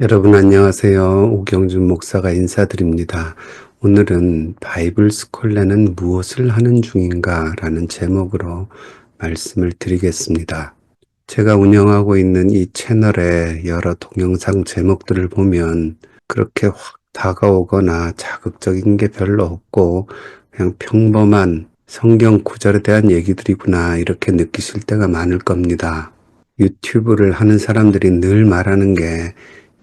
여러분 안녕하세요. 오경준 목사가 인사드립니다. 오늘은 바이블 스콜레는 무엇을 하는 중인가 라는 제목으로 말씀을 드리겠습니다. 제가 운영하고 있는 이 채널의 여러 동영상 제목들을 보면 그렇게 확 다가오거나 자극적인 게 별로 없고 그냥 평범한 성경 구절에 대한 얘기들이구나 이렇게 느끼실 때가 많을 겁니다. 유튜브를 하는 사람들이 늘 말하는 게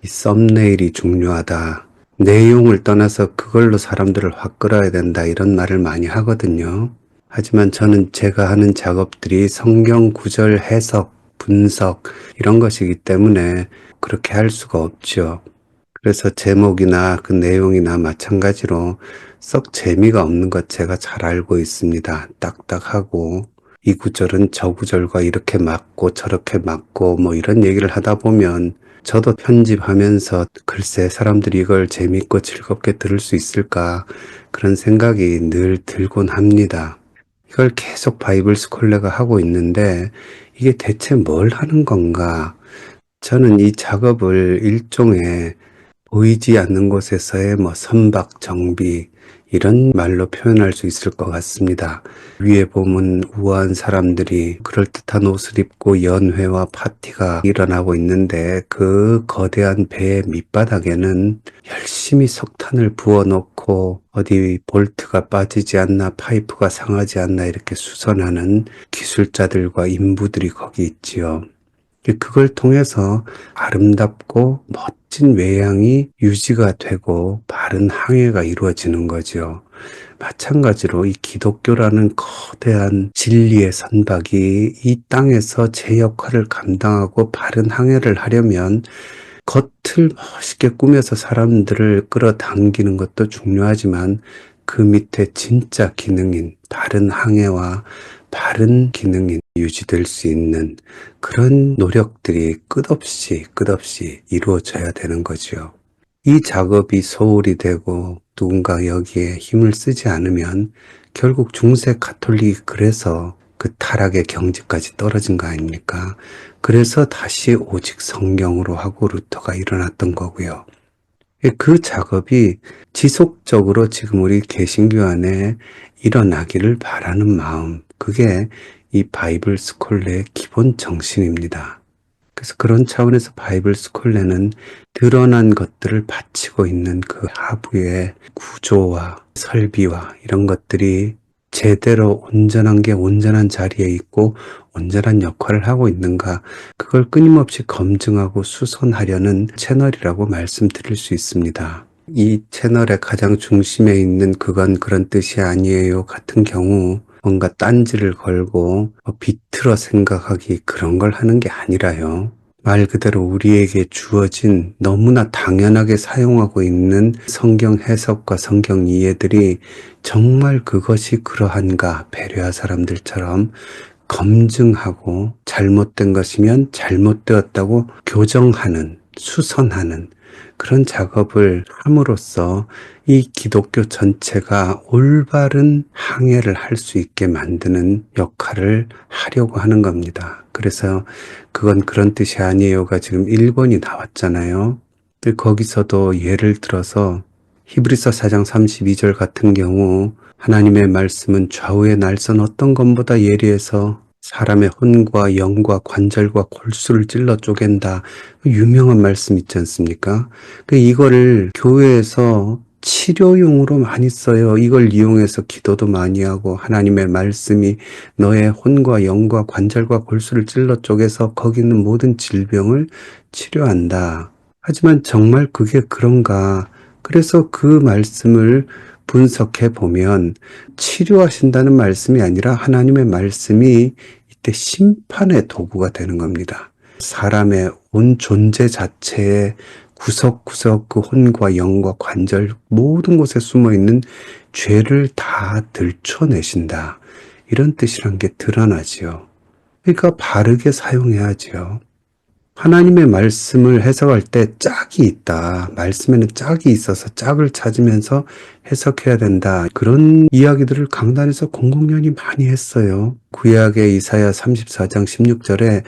이 썸네일이 중요하다. 내용을 떠나서 그걸로 사람들을 확 끌어야 된다. 이런 말을 많이 하거든요. 하지만 저는 제가 하는 작업들이 성경 구절 해석, 분석 이런 것이기 때문에 그렇게 할 수가 없죠. 그래서 제목이나 그 내용이나 마찬가지로 썩 재미가 없는 것 제가 잘 알고 있습니다. 딱딱하고 이 구절은 저 구절과 이렇게 맞고 저렇게 맞고 뭐 이런 얘기를 하다 보면 저도 편집하면서 글쎄 사람들이 이걸 재밌고 즐겁게 들을 수 있을까 그런 생각이 늘 들곤 합니다. 이걸 계속 바이블 스콜레가 하고 있는데 이게 대체 뭘 하는 건가? 저는 이 작업을 일종의 보이지 않는 곳에서의 선박 정비 이런 말로 표현할 수 있을 것 같습니다. 위에 보면 우아한 사람들이 그럴듯한 옷을 입고 연회와 파티가 일어나고 있는데 그 거대한 배의 밑바닥에는 열심히 석탄을 부어놓고 어디 볼트가 빠지지 않나 파이프가 상하지 않나 이렇게 수선하는 기술자들과 인부들이 거기 있지요. 그걸 통해서 아름답고 멋진 외양이 유지가 되고 바른 항해가 이루어지는 거죠. 마찬가지로 이 기독교라는 거대한 진리의 선박이 이 땅에서 제 역할을 감당하고 바른 항해를 하려면 겉을 멋있게 꾸며서 사람들을 끌어당기는 것도 중요하지만 그 밑에 진짜 기능인 바른 항해와 바른 기능이 유지될 수 있는 그런 노력들이 끝없이 이루어져야 되는 거죠. 이 작업이 소홀히 되고 누군가 여기에 힘을 쓰지 않으면 결국 중세 가톨릭이 그래서 그 타락의 경지까지 떨어진 거 아닙니까? 그래서 다시 오직 성경으로 하고 루터가 일어났던 거고요. 그 작업이 지속적으로 지금 우리 개신교 안에 일어나기를 바라는 마음, 그게 이 바이블 스콜레의 기본 정신입니다. 그래서 그런 차원에서 바이블 스콜레는 드러난 것들을 바치고 있는 그 하부의 구조와 설비와 이런 것들이 제대로 온전한 게 온전한 자리에 있고 온전한 역할을 하고 있는가 그걸 끊임없이 검증하고 수선하려는 채널이라고 말씀드릴 수 있습니다. 이 채널의 가장 중심에 있는 그건 그런 뜻이 아니에요 같은 경우 뭔가 딴지를 걸고 비틀어 생각하기 그런 걸 하는 게 아니라요. 말 그대로 우리에게 주어진 너무나 당연하게 사용하고 있는 성경 해석과 성경 이해들이 정말 그것이 그러한가 배려할 사람들처럼 검증하고 잘못된 것이면 잘못되었다고 교정하는, 수선하는 그런 작업을 함으로써 이 기독교 전체가 올바른 항해를 할 수 있게 만드는 역할을 하려고 하는 겁니다. 그래서 그건 그런 뜻이 아니에요가 지금 1권이 나왔잖아요. 거기서도 예를 들어서 히브리서 4장 32절 같은 경우 하나님의 말씀은 좌우의 날선 어떤 것보다 예리해서 사람의 혼과 영과 관절과 골수를 찔러 쪼갠다. 유명한 말씀 있지 않습니까? 이거를 교회에서 치료용으로 많이 써요. 이걸 이용해서 기도도 많이 하고 하나님의 말씀이 너의 혼과 영과 관절과 골수를 찔러 쪼개서 거기 있는 모든 질병을 치료한다. 하지만 정말 그게 그런가? 그래서 그 말씀을 분석해 보면 치료하신다는 말씀이 아니라 하나님의 말씀이 이때 심판의 도구가 되는 겁니다. 사람의 온 존재 자체에 구석구석 그 혼과 영과 관절 모든 곳에 숨어있는 죄를 다 들춰내신다. 이런 뜻이란 게 드러나지요. 그러니까 바르게 사용해야지요. 하나님의 말씀을 해석할 때 짝이 있다. 말씀에는 짝이 있어서 짝을 찾으면서 해석해야 된다. 그런 이야기들을 강단에서 공공연히 많이 했어요. 구약의 이사야 34장 16절에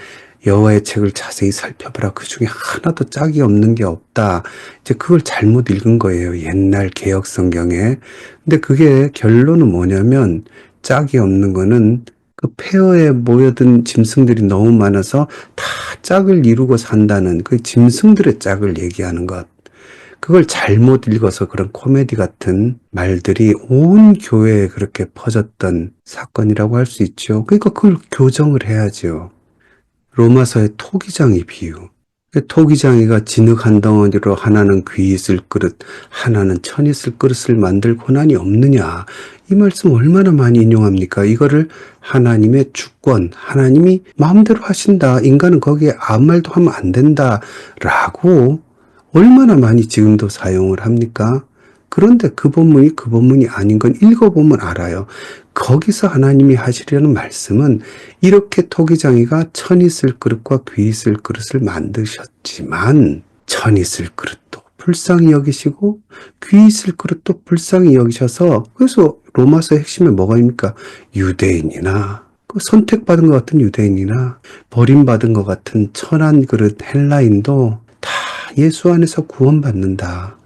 여호와의 책을 자세히 살펴보라. 그 중에 하나도 짝이 없는 게 없다. 이제 그걸 잘못 읽은 거예요. 옛날 개역 성경에. 근데 그게 결론은 뭐냐면 짝이 없는 거는 그 폐허에 모여든 짐승들이 너무 많아서 다 짝을 이루고 산다는 그 짐승들의 짝을 얘기하는 것. 그걸 잘못 읽어서 그런 코미디 같은 말들이 온 교회에 그렇게 퍼졌던 사건이라고 할 수 있죠. 그러니까 그걸 교정을 해야죠. 로마서의 토기장이 비유. 토기장이가 진흙 한 덩어리로 하나는 귀 있을 그릇, 하나는 천 있을 그릇을 만들 고난이 없느냐. 이 말씀 얼마나 많이 인용합니까? 이거를 하나님의 주권, 하나님이 마음대로 하신다. 인간은 거기에 아무 말도 하면 안 된다. 라고 얼마나 많이 지금도 사용을 합니까? 그런데 그 본문이 그 본문이 아닌 건 읽어보면 알아요. 거기서 하나님이 하시려는 말씀은 이렇게 토기장이가 천 있을 그릇과 귀 있을 그릇을 만드셨지만 천 있을 그릇도 불쌍히 여기시고 귀 있을 그릇도 불쌍히 여기셔서 그래서 로마서 핵심에 뭐가입니까? 유대인이나 그 선택받은 것 같은 유대인이나 버림받은 것 같은 천한 그릇 헬라인도 다 예수 안에서 구원받는다.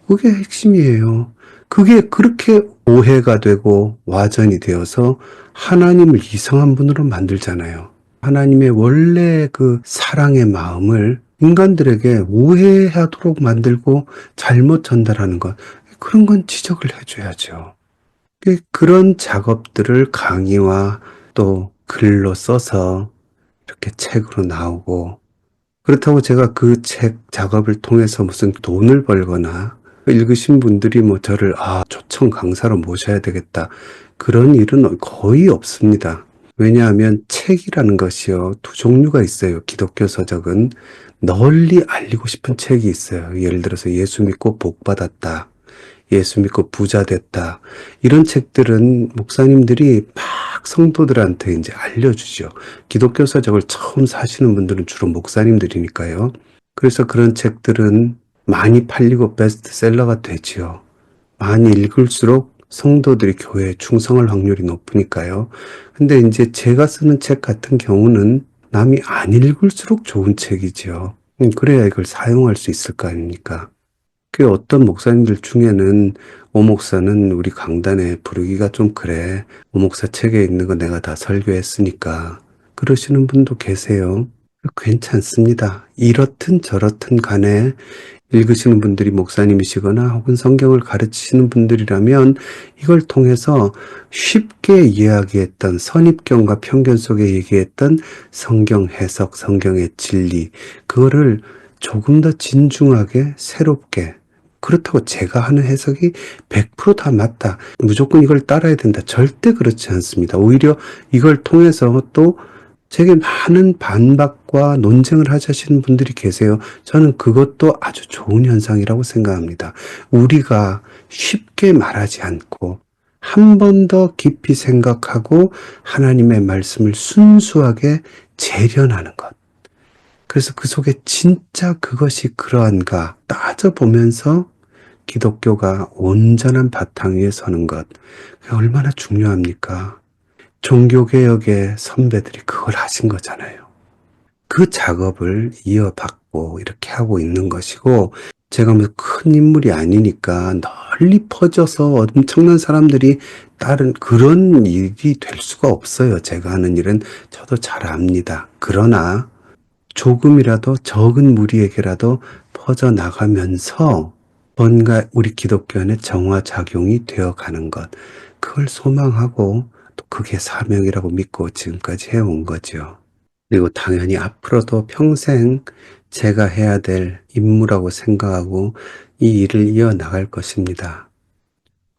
그게 핵심이에요. 그게 그렇게 오해가 되고 와전이 되어서 하나님을 이상한 분으로 만들잖아요. 하나님의 원래 그 사랑의 마음을 인간들에게 오해하도록 만들고 잘못 전달하는 것. 그런 건 지적을 해줘야죠. 그런 작업들을 강의와 또 글로 써서 이렇게 책으로 나오고 그렇다고 제가 그 책 작업을 통해서 무슨 돈을 벌거나 읽으신 분들이 뭐 저를 초청 강사로 모셔야 되겠다. 그런 일은 거의 없습니다. 왜냐하면 책이라는 것이요. 두 종류가 있어요. 기독교 서적은 널리 알리고 싶은 책이 있어요. 예를 들어서 예수 믿고 복 받았다. 예수 믿고 부자 됐다. 이런 책들은 목사님들이 막 성도들한테 이제 알려주죠. 기독교 서적을 처음 사시는 분들은 주로 목사님들이니까요. 그래서 그런 책들은 많이 팔리고 베스트셀러가 되지요. 많이 읽을수록 성도들이 교회에 충성할 확률이 높으니까요. 근데 이제 제가 쓰는 책 같은 경우는 남이 안 읽을수록 좋은 책이지요. 그래야 이걸 사용할 수 있을 거 아닙니까? 그 어떤 목사님들 중에는 오 목사는 우리 강단에 부르기가 좀 그래. 오 목사 책에 있는 거 내가 다 설교했으니까. 그러시는 분도 계세요. 괜찮습니다. 이렇든 저렇든 간에 읽으시는 분들이 목사님이시거나 혹은 성경을 가르치시는 분들이라면 이걸 통해서 쉽게 이야기했던 선입견과 편견 속에 얘기했던 성경 해석, 성경의 진리, 그거를 조금 더 진중하게 새롭게 그렇다고 제가 하는 해석이 100%다 맞다. 무조건 이걸 따라야 된다. 절대 그렇지 않습니다. 오히려 이걸 통해서 또 제게 많은 반박과 논쟁을 하시는 분들이 계세요. 저는 그것도 아주 좋은 현상이라고 생각합니다. 우리가 쉽게 말하지 않고 한 번 더 깊이 생각하고 하나님의 말씀을 순수하게 재련하는 것. 그래서 그 속에 진짜 그것이 그러한가 따져보면서 기독교가 온전한 바탕 위에 서는 것. 그게 얼마나 중요합니까? 종교개혁의 선배들이 그걸 하신 거잖아요. 그 작업을 이어받고 이렇게 하고 있는 것이고 제가 뭐 큰 인물이 아니니까 널리 퍼져서 엄청난 사람들이 따른 그런 일이 될 수가 없어요. 제가 하는 일은 저도 잘 압니다. 그러나 조금이라도 적은 무리에게라도 퍼져나가면서 뭔가 우리 기독교 안에 정화작용이 되어가는 것. 그걸 소망하고 또 그게 사명이라고 믿고 지금까지 해온 거죠. 그리고 당연히 앞으로도 평생 제가 해야 될 임무라고 생각하고 이 일을 이어나갈 것입니다.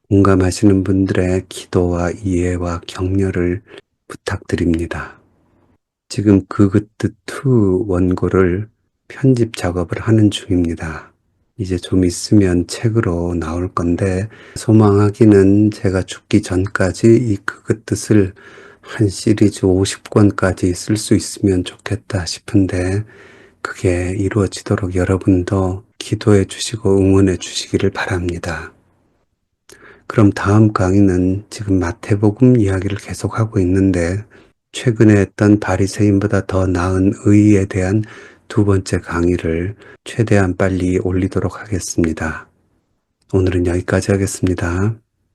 공감하시는 분들의 기도와 이해와 격려를 부탁드립니다. 지금 그것도2 원고를 편집 작업을 하는 중입니다. 이제 좀 있으면 책으로 나올 건데 소망하기는 제가 죽기 전까지 이 그것뜻을 한 시리즈 50권까지 쓸 수 있으면 좋겠다 싶은데 그게 이루어지도록 여러분도 기도해 주시고 응원해 주시기를 바랍니다. 그럼 다음 강의는 지금 마태복음 이야기를 계속하고 있는데 최근에 했던 바리새인보다 더 나은 의에 대한 두 번째 강의를 최대한 빨리 올리도록 하겠습니다. 오늘은 여기까지 하겠습니다.